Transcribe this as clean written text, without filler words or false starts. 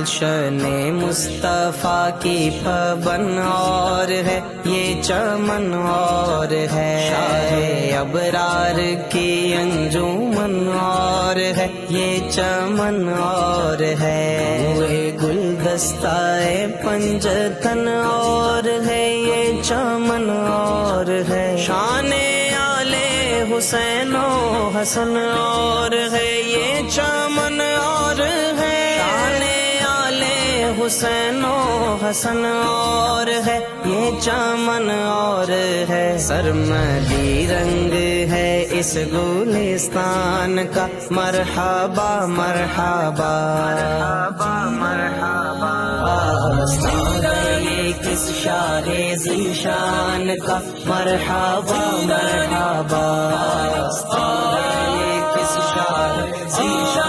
گلشن مصطفیٰ کی پبن اور ہے یہ چمن اور ہے، شاہ ابرار کی انجمن اور ہے یہ چمن اور ہے، وہ گلدستہ پنجتن اور ہے یہ چمن اور ہے، شان آلے حسین و حسن اور ہے یہ چمن اور ہے، شان آلے حسین و حسن اور ہے یہ چمن اور ہے، سرمدی رنگ ہے اس گلستان کا، مرحبا مرحبا مرحبا، آستان یہ کس شاہ ذیشان کا، مرحبا مرحبا، آستان یہ کس شاہ ذیشان